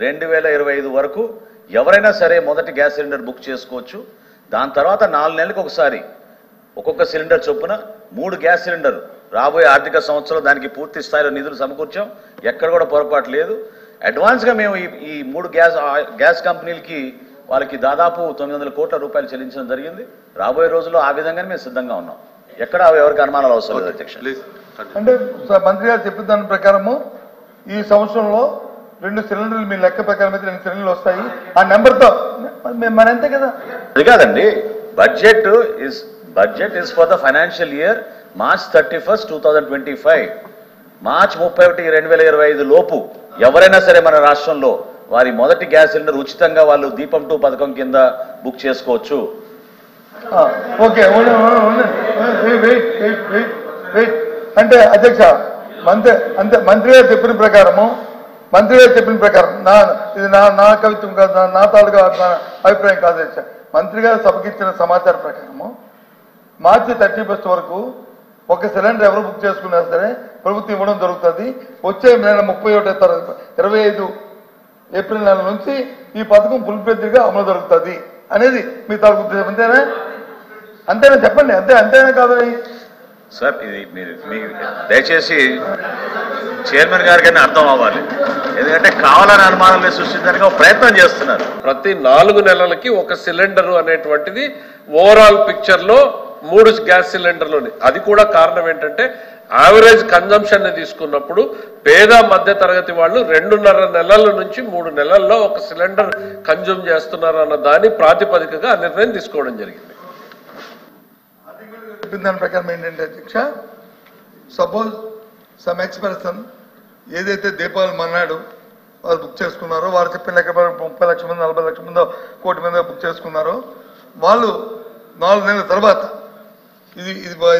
2025 వరకు ఎవరైనా సరే మొదటి గ్యాస్ సిలిండర్ బుక్ చేసుకోవచ్చు. దాని తర్వాత 4 నెలలకు ఒకసారి ఒక్కొక్క సిలిండర్ చొప్పున 3 గ్యాస్ సిలిండర్ రాబోయే ఆర్థిక సంవత్సరం దానికి పూర్తి స్థాయిలో నిధులు సమకూర్చాం. ఎక్కడ కూడా పొరపాటు లేదు. అడ్వాన్స్గా మేము ఈ 3 గ్యాస్ కంపెనీలకి వాళ్ళకి దాదాపు 900 కోట్ల రూపాయలు చెల్లించడం జరిగింది. రాబోయే రోజుల్లో ఆ విధంగానే మేము సిద్ధంగా ఉన్నాం. ఎక్కడ ఎవరికి అనుమానాలు అవసరం లేదు అధ్యక్ష. అంటే మంత్రి గారు చెప్పిన దాని ప్రకారము ఈ సంవత్సరంలో 2 సిలిండర్లు మీ లెక్క ప్రకారం అయితే 2 సిలిండర్లు వస్తాయి. ఆ నెంబర్తో మన అంతే కదా. అది కాదండి, budget is for the financial year March 31, 2025. March 31, 2025 లోపు ఎవరైనా సరే మన రాష్ట్రంలో వారి మొదటి గ్యాస్ సిలిండర్ ఉచితంగా వాళ్ళు దీపం 2 పథకం కింద బుక్ చేసుకోవచ్చు. ఓకే, అంటే అధ్యక్ష మంత్రి గారు చెప్పిన ప్రకారం ఇది నా కవిత్వం కాదు, నా తాలూకా అభిప్రాయం కాదు అధ్యక్ష. మంత్రి గారు సభకి ఇచ్చిన సమాచారం ప్రకారము March 31 వరకు ఒక సిలిండర్ ఎవరు బుక్ చేసుకున్నా సరే ప్రభుత్వం ఇవ్వడం జరుగుతుంది. వచ్చే నెల 25 ఏప్రిల్ నెల నుంచి ఈ పథకం ఫుల్ ఫ్లెడ్జ్డ్గా అమలు జరుగుతుంది అనేది మీ తాలూకు ఉద్దేశం. అంతేనా చెప్పండి. అంతేనా కాదని సార్, ఇది మీరు దయచేసి చైర్మన్ గారికైనా అర్థం అవ్వాలి. ఎందుకంటే కావాలని అనుమానాలు సృష్టించడానికి ఒక ప్రయత్నం చేస్తున్నారు. ప్రతి 4 నెలలకి ఒక సిలిండరు అనేటువంటిది ఓవరాల్ పిక్చర్ లో 3 గ్యాస్ సిలిండర్లోని. అది కూడా కారణం ఏంటంటే యావరేజ్ కన్జంప్షన్ ని తీసుకున్నప్పుడు పేద మధ్య తరగతి వాళ్ళు 2.5 నెలల నుంచి 3 నెలల్లో ఒక సిలిండర్ కన్జ్యూమ్ చేస్తున్నారు అన్న దాని ప్రాతిపదికగా ఆ నిర్ణయం తీసుకోవడం జరిగింది. దాని ప్రకారం ఏంటంటే అధ్యక్ష, సపోజ్ సమ్ ఎక్స్పర్సన్ ఏదైతే దీపావళి మన్నాడు వాళ్ళు బుక్ చేసుకున్నారో, వారు చెప్పిన లెక్క 30 లక్షల మంది 40 లక్షల మంది 1 కోటి మంది బుక్ చేసుకున్నారో, వాళ్ళు 4 నెలల తర్వాత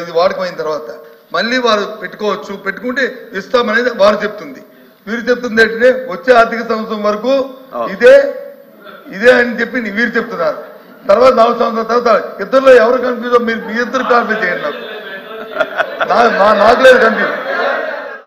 ఇది వాడకమైన తర్వాత మళ్ళీ వారు పెట్టుకోవచ్చు. పెట్టుకుంటే ఇస్తామనేది వారు చెప్తుంది. వీరు చెప్తుంది ఏంటంటే వచ్చే ఆర్థిక సంవత్సరం వరకు ఇదే అని చెప్పి వీరు చెప్తున్నారు. తర్వాత 4 సంవత్సరాల తర్వాత ఇద్దరులో ఎవరు కన్ఫ్యూజ్, మీరు మీ ఇద్దరు క్లారిఫై చేయండి. నాకు లేదు కన్ఫ్యూజ్.